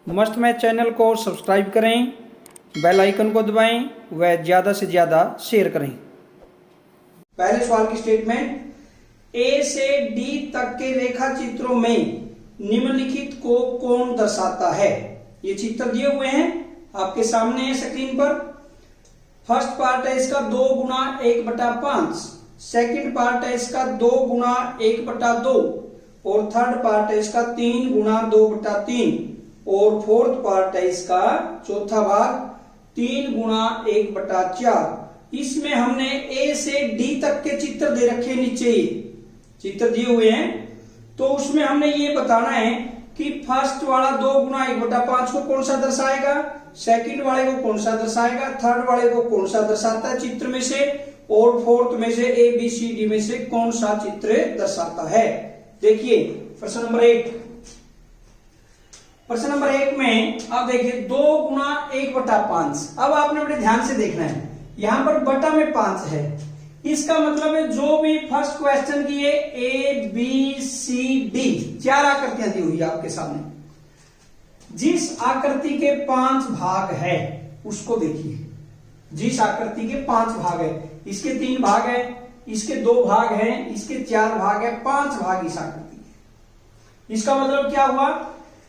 Must match channel को subscribe करें, bell icon को दबाएं व ज़्यादा से ज़्यादा शेयर करें। पहले सवाल की स्टेटमेंट, ए से डी तक के रेखा चित्रों में निम्नलिखित को कौन दर्शाता है। ये चित्र दिए हुए हैं आपके सामने है स्क्रीन पर। फर्स्ट पार्ट है इसका 2 गुना 1/5, सेकेंड पार्ट है इसका 2 गुना 1/2 और थर्ड पार्ट है इसका 3 गुना 2/3 और फोर्थ पार्ट है इसका चौथा भाग 3 गुना 1/4। इसमें हमने ए से डी तक के चित्र दे रखे, नीचे चित्र दिए हुए हैं। तो उसमें हमने ये बताना है कि फर्स्ट वाला 2 गुना 1/5 को कौन सा दर्शाएगा, सेकंड वाले को कौन सा दर्शाएगा, थर्ड वाले को कौन सा दर्शाता है चित्र में से, और फोर्थ में से ए बी सी डी में से कौन सा चित्र दर्शाता है। देखिए प्रश्न नंबर 1। प्रश्न नंबर 1 में अब देखिए 2 गुना 1/5। अब आपने बड़े ध्यान से देखना है, यहां पर बटा में 5 है। इसका मतलब है जो भी फर्स्ट क्वेश्चन की है ए बी सी डी 4 आकृतियां दी हुई है आपके सामने। जिस आकृति के 5 भाग है उसको देखिए। जिस आकृति के 5 भाग है, इसके 3 भाग है, इसके 2 भाग है, इसके 4 भाग है, 5 भाग इस आकृति के। इसका मतलब क्या हुआ,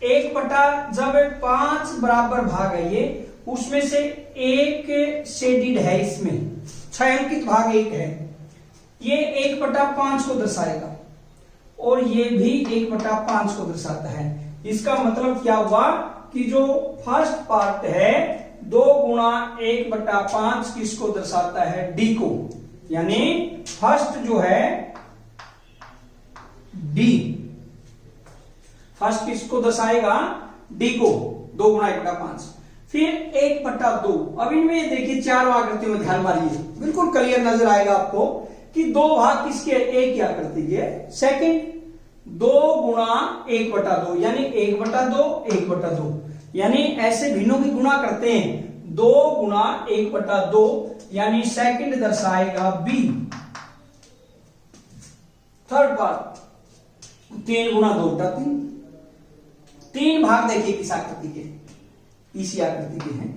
1/5 बराबर भाग है ये, उसमें से 1 शेडिड है, इसमें छायांकित भाग 1 है, ये 1/5 को दर्शाएगा और ये भी 1/5 को दर्शाता है। इसका मतलब क्या हुआ कि जो फर्स्ट पार्ट है 2 गुना 1/5 किसको दर्शाता है, डी को। यानी फर्स्ट जो है डी, फर्स्ट किसको दर्शाएगा, डी को, 2 गुना 1/5। फिर 1/2। अब इनमें देखिए 4 आकृतियों में ध्यान मारिए, बिल्कुल क्लियर नजर आएगा आपको कि 2 भाग किसके, एक ही आकृति के। सेकंड 2 गुना 1/2 यानी 1/2 1/2, यानी ऐसे भिन्नों की गुणा करते हैं। 2 गुना 1/2 यानी सेकंड दर्शाएगा बी। थर्ड पार्ट 3 गुना 2/3। 3 भाग देखिए किस आकृति के, इसी आकृति के हैं।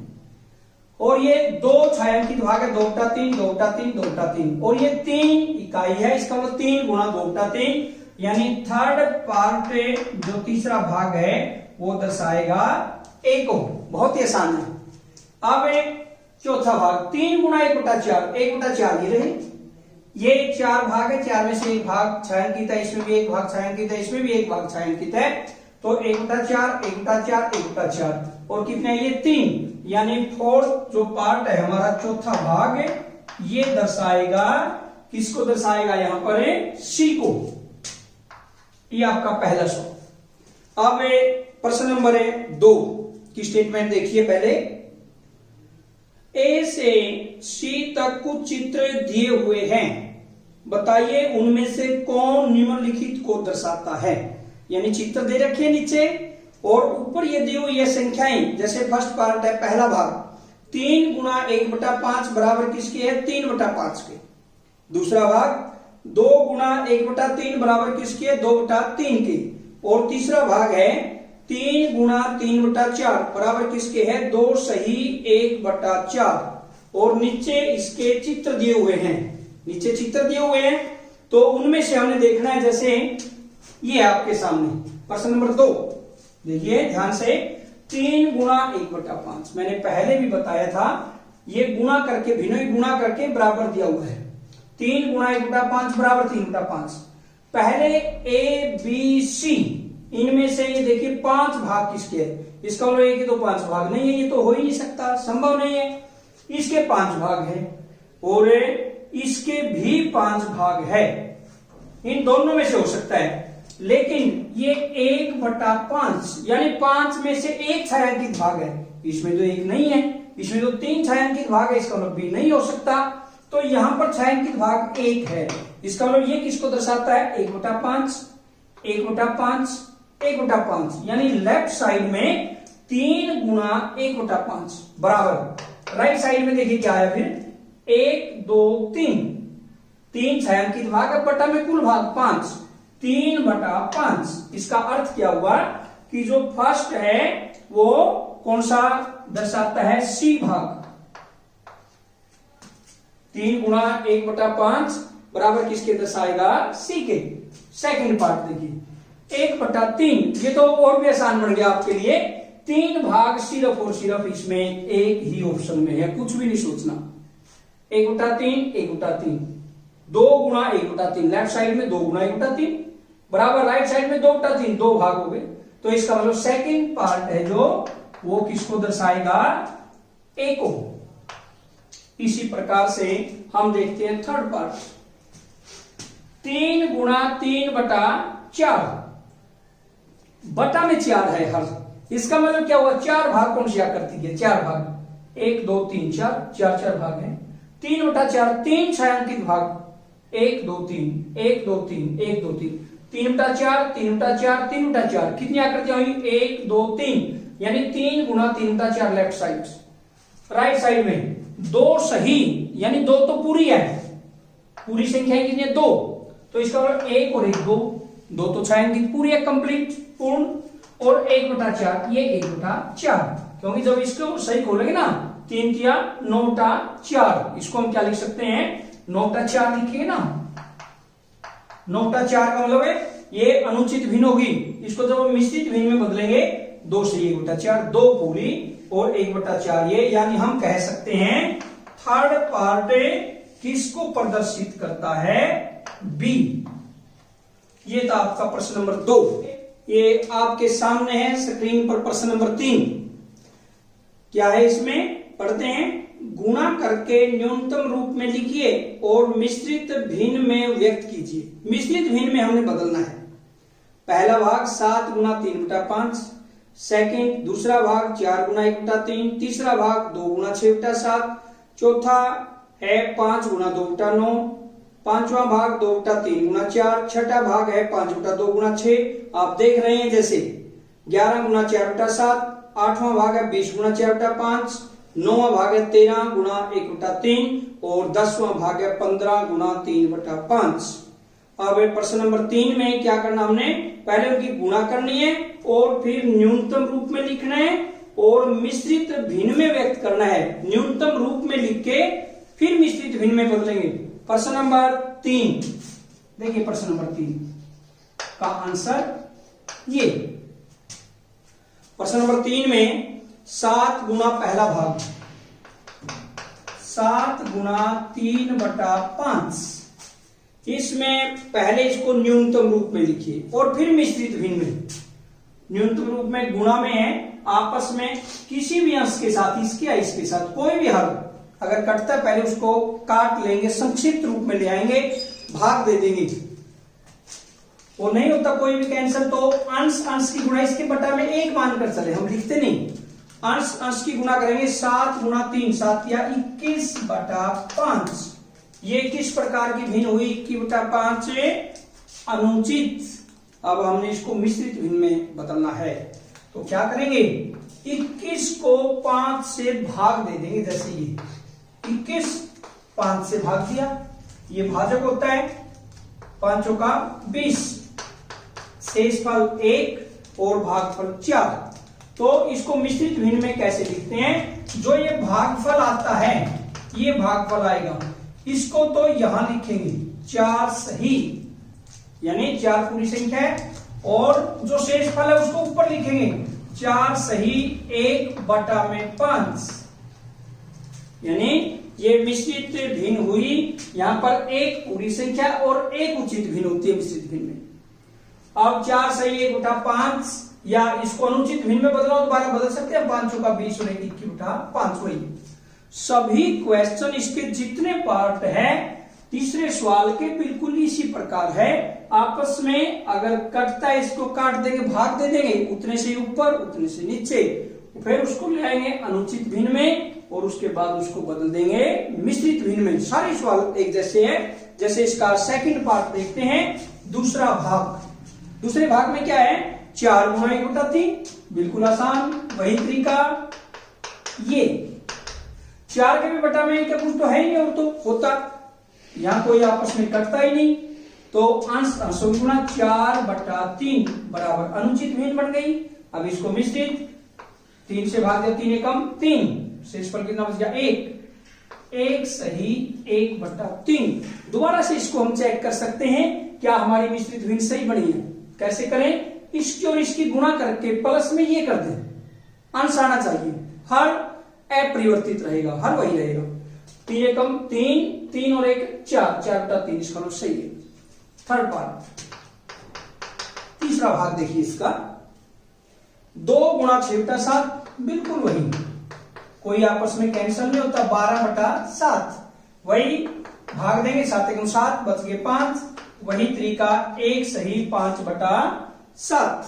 और ये 2 छायांकित भाग है, 2/3 2/3 2/3 और ये 3 इकाई है। इसका मतलब 3 गुना 2/3 यानी थर्ड पार्ट जो तीसरा भाग है वो दर्शाएगा ए को। बहुत ही आसान है। अब चौथा भाग 3 गुना 1/4, 1/4 ये रहे, ये 4 भाग है, 4 में से 1 भाग छायांकित है, इसमें भी 1 भाग छायांकित है, इसमें भी 1 भाग छायांकित है। तो 1/4 1/4 1/4 और कितने, ये 3, यानी फोर्थ जो पार्ट है हमारा चौथा भाग ये दर्शाएगा, किसको दर्शाएगा, यहां पर सी को। ये आपका पहला सवाल। अब प्रश्न नंबर 2 की स्टेटमेंट देखिए। पहले ए से सी तक कुछ चित्र दिए हुए हैं, बताइए उनमें से कौन निम्नलिखित को दर्शाता है। यानी चित्र दे रखे हैं नीचे और ऊपर ये दी हुई है संख्याएं। जैसे फर्स्ट पार्ट है पहला भाग 3 गुना 1/5 बराबर किसके है, 3/5 के। दूसरा भाग 2 गुना 1/3 बराबर किसके है, 2/3 के। और तीसरा भाग है 3 गुना 3/4 बराबर किसके है, 2 सही 1/4। और नीचे इसके चित्र दिए हुए हैं, नीचे चित्र दिए हुए हैं तो उनमें से हमने देखना है। जैसे ये आपके सामने प्रश्न नंबर 2 देखिए ध्यान से। 3 गुना 1/5 मैंने पहले भी बताया था, ये गुणा करके, भिन्नों गुणा करके बराबर दिया हुआ है। 3 गुना 1/5 बराबर 3/5। पहले ए बी सी, इनमें से ये देखिए 5 भाग किसके है, इसका मतलब एक ही तो 5 भाग नहीं है, ये तो हो ही नहीं सकता, संभव नहीं है। इसके 5 भाग है और इसके भी 5 भाग है, इन दोनों में से हो सकता है। लेकिन ये 1/5 यानी 5 में से 1 छायांकित भाग है, इसमें तो 1 नहीं है, इसमें तो 3 छायांकित भाग है, इसका मतलब भी नहीं हो सकता। तो यहां पर छायांकित भाग 1 है, इसका मतलब ये किसको दर्शाता है, 1/5 1/5 1/5, यानी लेफ्ट साइड में 3 गुना 1/5 बराबर। राइट साइड में देखिए क्या है, फिर 1 2 3 छायांकित भाग है, बटा में कुल भाग 5, 3/5। इसका अर्थ क्या हुआ कि जो फर्स्ट है वो कौन सा दर्शाता है? सी भाग। 3 गुणा 1/5 बराबर किसके दर्शाएगा? सी के। सेकंड पार्ट देखिए 1/3, ये तो और भी आसान बन गया आपके लिए। 3 भाग सिर्फ और सिर्फ इसमें एक ही ऑप्शन में है, कुछ भी नहीं सोचना। 1/3 1/3, 2 गुणा 1/3, लेफ्ट साइड में 2 गुणा 1/3 बराबर राइट साइड में 2/3, 2 भाग हो गए। तो इसका मतलब सेकंड पार्ट है जो वो किसको दर्शाएगा? ए को। इसी प्रकार से हम देखते हैं थर्ड पार्ट। 3 गुणा 3/4, बटा में 4 है हर। इसका मतलब क्या हुआ? 4 भाग कौन सी आकृति के? 4 भाग, 1 2 3 4 भाग है। 3/4, 3 छायांकित भाग, 1 2 3 1 2 3 1 2 3, 3/4 3/4 3/4, कितनी आकृतियां हुई? 1 2 3, यानी 3 गुणा 3/4 लेफ्ट साइड। राइट साइड में 2 सही, यानी 2 तो पूरी है, पूरी संख्या है कितनी? 2। तो इसका मतलब 1 और 1 2 तो छायांकित पूरी है, कंप्लीट पूर्ण। और 1/4 ये 1/4, क्योंकि जब इसको सही खोलेंगे ना 3 तिया 9/4, इसको हम क्या लिख सकते हैं? 9/4 लिखेंगे ना। 9/4 का मतलब है ये अनुचित भिन्न होगी, इसको जब हम मिश्रित भिन्न में बदलेंगे 2 से 1/4, 2 पूरी और 1/4 ये, यानी हम कह सकते हैं थर्ड पार्ट किसको प्रदर्शित करता है? बी। ये था आपका प्रश्न नंबर 2। ये आपके सामने है स्क्रीन पर प्रश्न नंबर 3। क्या है इसमें? पढ़ते हैं। गुणा करके न्यूनतम रूप में लिखिए और मिश्रित भिन्न में व्यक्त कीजिए। मिश्रित भिन्न में हमने बदलना है। पहला भाग 7 गुणा 3/5, सेकंड दूसरा भाग 4 गुणा 1/3, तीसरा भाग 2 गुणा 6/7, चौथा है 5 गुणा 2/9, पांचवा भाग 2/3 गुणा 4, छठा भाग है 5/2 गुणा 6। आप देख रहे हैं जैसे 11 गुणा 4/7, आठवां भाग है 20 गुणा 4/5, नौवां भाग है 13 गुणा 1/3 और 10वां भाग है 15 गुणा 3/5। अब प्रश्न नंबर 3 में क्या करना हमने? पहले उनकी गुणा करनी है और फिर न्यूनतम रूप में लिखना है और मिश्रित भिन्न में व्यक्त करना है। न्यूनतम रूप में लिख के फिर मिश्रित भिन्न में बदलेंगे। प्रश्न नंबर 3 देखिए, प्रश्न नंबर 3 का आंसर ये। प्रश्न नंबर 3 में 7 गुणा पहला भाग, 7 गुणा 3/5, इसमें पहले इसको न्यूनतम रूप में लिखिए और फिर मिश्रित भिन्न में। न्यूनतम रूप में गुणा में है, आपस में किसी भी अंश के साथ, इसके या इसके साथ कोई भी हर अगर कटता है पहले उसको काट लेंगे, संक्षिप्त रूप में ले आएंगे, भाग दे देंगे। वो नहीं होता कोई भी कैंसर तो अंश अंश की गुणा इसके बटा में 1 मानकर चले, हम लिखते नहीं। अंश अंश की गुणा करेंगे 7 गुणा 3, 7 या 21/5। ये किस प्रकार की भिन्न हुई? 21/5 अनुचित। अब हमने इसको मिश्रित भिन्न में बदलना है तो क्या करेंगे? 21 को 5 से भाग दे देंगे। जैसे ये 21 5 से भाग दिया, ये भाजक होता है, 5 का 20, शेषफल 1 और भागफल 4। तो इसको मिश्रित भिन्न में कैसे लिखते हैं? जो ये भागफल आता है, ये भागफल आएगा, इसको तो यहां लिखेंगे 4 सही, यानी 4 पूरी संख्या है, और जो शेषफल है उसको ऊपर लिखेंगे 4 सही 1/5, यानी ये मिश्रित भिन्न हुई। यहां पर 1 पूरी संख्या और 1 उचित भिन्न होती है मिश्रित भिन्न में। अब 4 सही 1/5, या इसको अनुचित भिन्न में बदलाओ दोबारा बदल सकते हैं, 5 का 20 और 21/5 वही। सभी क्वेश्चन इसके जितने पार्ट है तीसरे सवाल के बिल्कुल इसी प्रकार है। आपस में अगर कटता है इसको काट देंगे, भाग दे देंगे, उतने से ऊपर उतने से नीचे, फिर उसको ले आएंगे अनुचित भिन्न में और उसके बाद उसको बदल देंगे मिश्रित भिन्न में। सारे सवाल एक जैसे है। जैसे इसका सेकंड पार्ट देखते हैं, दूसरा भाग। दूसरे भाग में क्या है? 4 गुणा 1/3, बिल्कुल आसान, वही तरीका। ये 4 के भी बटा में क्या कुछ तो है ही नहीं, और तो होता, यहां कोई आपस में कटता ही नहीं, तो अंश अंशों गुणा 4/3 बराबर अनुचित भिन्न बन गई। अब इसको मिश्रित 3 से भाग दिया, 3 एकम 3, शेष पर कितना बच गया 1, 1 सही 1/3। दोबारा से इसको हम चेक कर सकते हैं क्या हमारी मिश्रित भिन्न सही बनी है। कैसे करें, इसकी और इसकी गुणा करके प्लस में ये कर दें, अंश आना चाहिए, हर अपरिवर्तित रहेगा, हर वही रहेगा। 3 एकम 3, 3 और 1 4, 4/3 इसका मतलब सही है। थर्ड पार्ट, तीसरा भाग देखिए इसका, 2 गुणा 6/7, बिल्कुल वही, कोई आपस में कैंसिल नहीं होता, 12/7 वही भाग देंगे, 7 एकम 7 बच गए 5, वही तरीका 1 सही 5/7।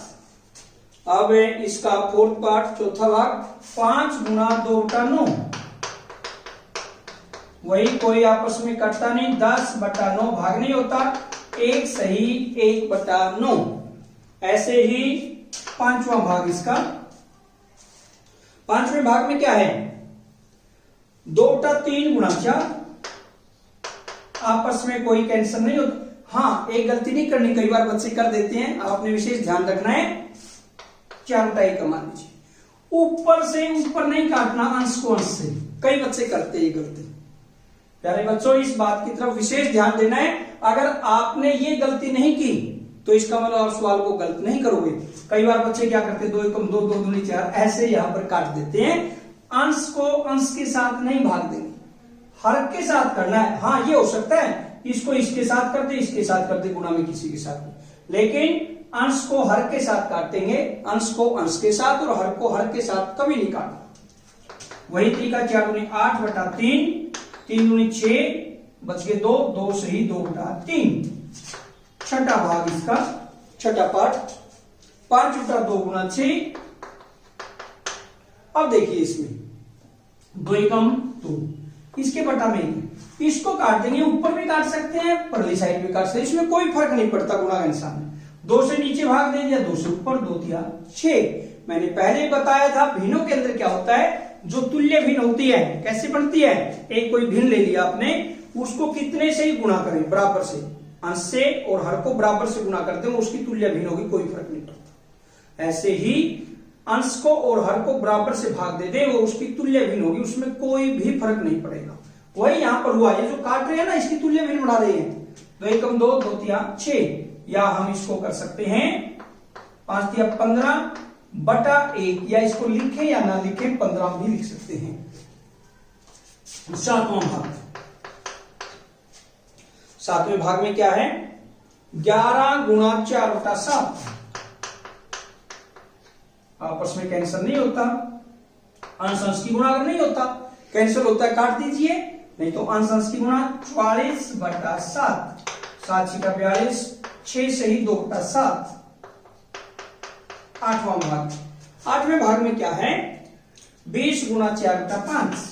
अब इसका फोर्थ पार्ट, चौथा भाग, 5 गुणा 2/9, वही कोई आपस में कटता नहीं, 10/9 भाग नहीं होता, 1 सही 1/9। ऐसे ही पांचवा भाग इसका, पांचवें भाग में क्या है, 2/3 गुणा 4, आपस में कोई कैंसिल नहीं होता। हाँ, एक गलती नहीं करनी, कई बार बच्चे कर देते हैं, आपने विशेष ध्यान रखना है, 4/1 का मान लीजिए, ऊपर से ऊपर नहीं काटना, अंश को अंश से, कई बच्चे करते हैं गलती। प्यारे बच्चों, इस बात की तरफ विशेष ध्यान देना है, अगर आपने ये गलती नहीं की तो इसका मतलब आप सवाल को गलत नहीं करोगे। कई बार बच्चे क्या करते हैं, 2 एकम 2, 2 दूनी 4, ऐसे यहां पर काट देते हैं। अंश को अंश के साथ नहीं भाग देंगे, हर के साथ करना है। हाँ, ये हो सकता है इसको इसके साथ कर दे, इसके साथ कर दे, गुणा में किसी के साथ, लेकिन अंश को हर के साथ काटेंगे, अंश को अंश के साथ और हर को हर के साथ कभी नहीं काटना। वही तरीका 4 दूनी 8/3, 3 दूनी 6 बच गए 2, 2 सही 2/3। छठा भाग इसका, छठा पार्ट, 5/2 गुणा 6। अब देखिए इसमें 2 एकम 2, इसके बटा में इसको काट देंगे, ऊपर भी काट सकते हैं, परली साइड भी काट सकते हैं, इसमें कोई फर्क नहीं पड़ता गुणा के निशान में। 2 से नीचे भाग दे दिया, 2 से ऊपर, 2 दिया 6। मैंने पहले बताया था भिन्नों के अंदर क्या होता है, जो तुल्य भिन्न होती है कैसे बनती है, एक कोई भिन्न ले लिया आपने, उसको कितने से ही गुणा करें, बराबर से, अंश से, और हर को बराबर से गुणा कर दें, उसकी तुल्य भिन्न होगी, कोई फर्क नहीं पड़ता। ऐसे ही अंश को और हर को बराबर से भाग दे दें, वो उसकी तुल्य भिन्न होगी, उसमें कोई भी फर्क नहीं पड़ेगा। वही यहां पर हुआ, ये जो काट रहे हैं ना, इसकी तुल्य भिन्न बना रहे हैं, 2 एकम 2, 2 तिया 6, या हम इसको कर सकते हैं 5 तिया 15/1, या इसको लिखें या ना लिखें, 15 भी लिख सकते हैं। सातवां भाग, सातवें भाग में क्या है, 11 गुणा 4/7, आपस में कैंसिल नहीं होता, अंश अंश की गुणा अगर नहीं होता, कैंसिल होता है, काट दीजिए, नहीं तो अंश अंश की गुणा 44/7, 7 छिका 42, 6 सही 2/7। आठवां भाग, आठवें भाग में क्या है, 20 गुणा 4/5।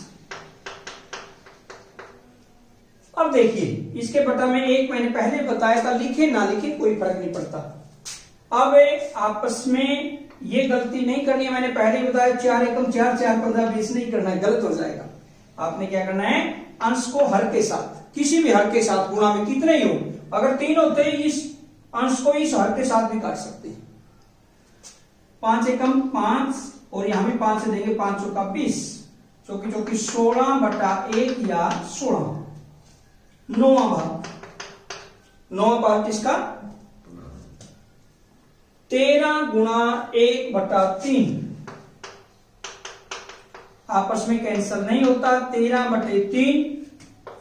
अब देखिए इसके बटा में 1 मैंने पहले बताया था, लिखे ना लिखे कोई फर्क नहीं पड़ता। अब आपस में ये गलती नहीं करनी है, मैंने पहले ही बताया, 4 एकम 4, 4 15 20 नहीं करना है, गलत हो जाएगा। आपने क्या करना है, अंश को हर के साथ, किसी भी हर के साथ, गुणा में कितने ही हो, अगर 3 होते इस अंश को इस हर के साथ भी काट सकते हैं। 5 एकम 5, और यहां भी 5 से देंगे, 5 चौका 20, चौकी चौकी 16/1 या 16। नौवां भाग, नौवां भाग किसका, 13 गुणा 1/3, आपस में कैंसिल नहीं होता, 13/3,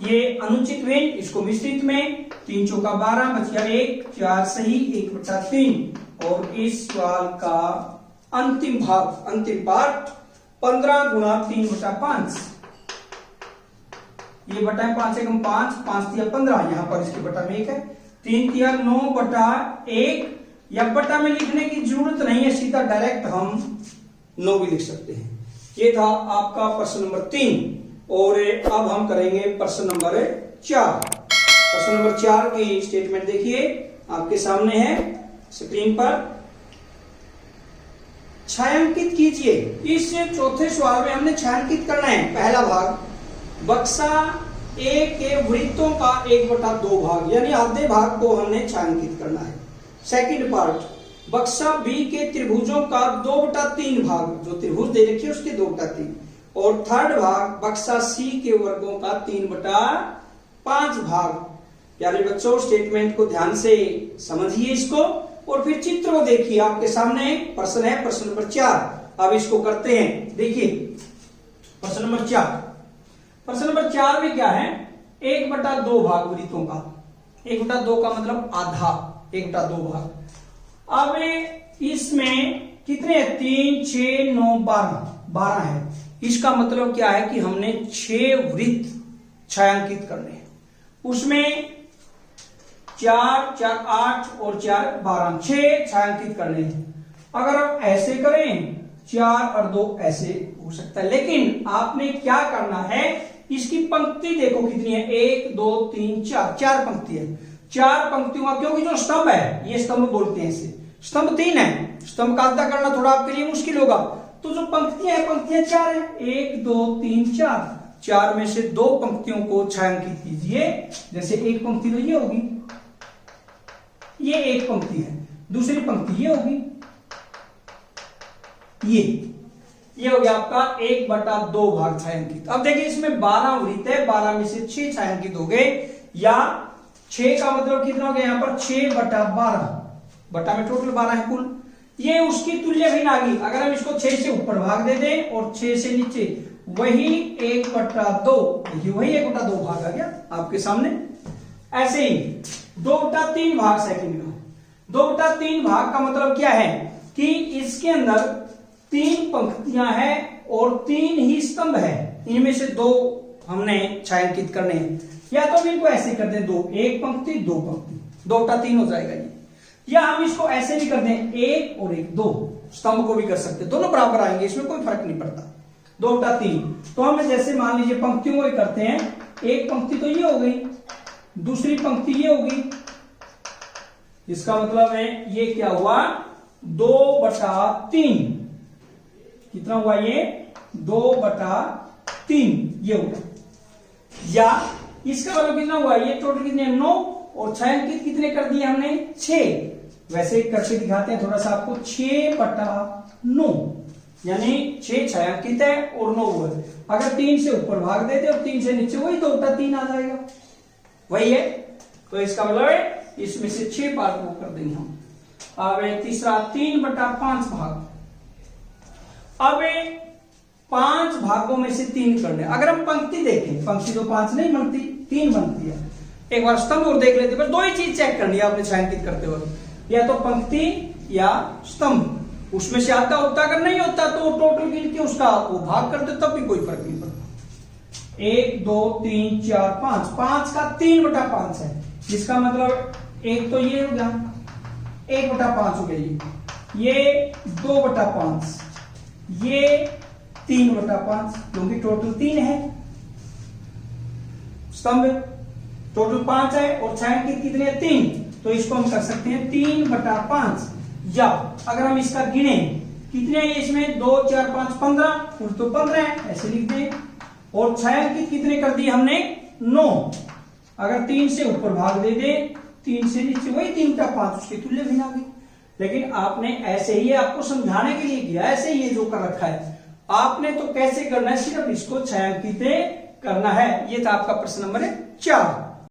ये अनुचित भिन्न, इसको मिश्रित में, 3 चौका 12 बच गया 1, 4 सही 1/3। और इस सवाल का अंतिम भाग, अंतिम पार्ट, 15 गुणा 3/5, ये बटा है 5 एकम 5, 5 तिया 15, यहां पर इसके बटा में 1 है, 3 तिया 9/1, या बटा में लिखने की जरूरत नहीं है, सीधा डायरेक्ट हम 9 भी लिख सकते हैं। ये था आपका प्रश्न नंबर 3, और अब हम करेंगे प्रश्न नंबर 4। प्रश्न नंबर 4 की स्टेटमेंट देखिए, आपके सामने है स्क्रीन पर, छायांकित कीजिए। इस चौथे सवाल में हमने छायांकित करना है। पहला भाग, बक्सा ए के वृत्तों का 1/2 भाग, यानी आधे भाग को हमने छायांकित करना है। सेकंड पार्ट, बक्सा बी के त्रिभुजों का 2/3 भाग, जो त्रिभुज दे रखी है उसके 2/3, और थर्ड भाग बक्सा सी के वर्गों का 3/5 भाग। प्यारे बच्चों, स्टेटमेंट को ध्यान से समझिए इसको, और फिर चित्र को देखिए। आपके सामने प्रश्न है, प्रश्न नंबर 4। अब इसको करते हैं। देखिए प्रश्न नंबर 4। प्रश्न नंबर 4 में क्या है, 1/2 भाग वृत्तों का। 1/2 का मतलब आधा, 1/2 भाग। अब इसमें कितने, 3, 6, 9, 12 है। इसका मतलब क्या है कि हमने 6 वृत्त छायांकित करने हैं। उसमें 4, 4, 8 और 4, 12, 6 छायांकित करने हैं। अगर आप ऐसे करें 4 और 2 ऐसे हो सकता है, लेकिन आपने क्या करना है, इसकी पंक्ति देखो कितनी है, 1, 2, 3, 4 पंक्ति है। 4 पंक्तियों का, क्योंकि जो स्तंभ है, ये स्तंभ बोलते हैं इसे, स्तंभ 3 है, स्तंभ का अद्धा करना थोड़ा आपके लिए मुश्किल होगा। तो जो पंक्तियां है, पंक्तियां 4 है, 1, 2, 3, 4। 4 में से 2 पंक्तियों को छायांकित कीजिए। जैसे एक पंक्ति तो ये होगी, ये एक पंक्ति है, दूसरी पंक्ति ये होगी, ये हो गया आपका 1/2 भाग छायांकित। अब देखिए इसमें 12 वृत्त है, 12 में से 6 छायांकित हो गए, या 6 का मतलब कितना हो गया यहाँ पर, 6/12, बटा में टोटल 12 है कुल। ये उसकी तुल्य भिन्न आ गई। अगर हम इसको 6 से ऊपर भाग दे दें और 6 से नीचे, वही 1/2, वही 1/2 भाग आ गया आपके सामने। ऐसे ही 2/3 भाग सेकंड में। 2/3 भाग का मतलब क्या है कि इसके अंदर 3 पंक्तियां हैं और 3 ही स्तंभ है। इनमें से 2 हमने छायांकित करने हैं, या तो हम इनको ऐसे कर दें, 2, 1 पंक्ति 2 पंक्ति, 2/3 हो जाएगा ये। या हम इसको ऐसे भी कर दें, 1 और 1, 2 स्तंभ को भी कर सकते हैं, दोनों बराबर आएंगे, इसमें कोई फर्क नहीं पड़ता। 2/3 तो हम जैसे मान लीजिए पंक्तियों को करते हैं, एक पंक्ति तो ये हो गई, दूसरी पंक्ति ये होगी। इसका मतलब है ये क्या हुआ, 2/3। कितना हुआ ये, 2/3 ये हुआ। या इसका मतलब कितना हुआ, ये टोटल कितने, 9, और छायांकित कितने कर दिए हमने, 6। वैसे करके दिखाते हैं थोड़ा सा आपको, 6/9, यानी 6 छायांकित है और 9 हुआ। अगर 3 से ऊपर भाग देते और 3 से नीचे, वही 2/3 आ जाएगा, वही है। तो इसका मतलब है इसमें से 6 पार्ट को कर देंगे हम। अब तीसरा 3/5 भाग। अब 5 भागों में से 3 करने। अगर हम पंक्ति देखें, पंक्ति तो 5 नहीं बनती, 3 बनती है। एक बार स्तंभ और देख लेते, बस 2 ही चीज चेक करनी है आपने छायांकित करते वक्त, या तो पंक्ति या स्तंभ। उसमें से आता होता, अगर नहीं होता तो टोटल गिन के उसका वो भाग कर दो, तब भी कोई फर्क नहीं पड़ता। 1, 2, 3, 4, 5, 5 का 3/5 है। जिसका मतलब एक तो ये हो गया, 1/5 हो गया, ये 2/5, ये 3/5, क्योंकि टोटल 3 है, स्तंभ टोटल 5 है और छायांकित कितने हैं, 3। तो इसको हम कर सकते हैं 3/5। या अगर हम इसका गिने, कितने हैं इसमें, 2, 4, 5, 15, कुल तो 15 है, ऐसे लिख दें। और छायांकित कितने कर दिए हमने, 9। अगर 3 से ऊपर भाग दे दे, 3 से नीचे, वही 3/5, उसके तुल्य भिन्न आ गई। लेकिन आपने ऐसे ही, आपको समझाने के लिए किया, ऐसे ही जो कर रखा है आपने, तो कैसे करना है, सिर्फ इसको छायांकित करना है। ये था आपका प्रश्न नंबर 4।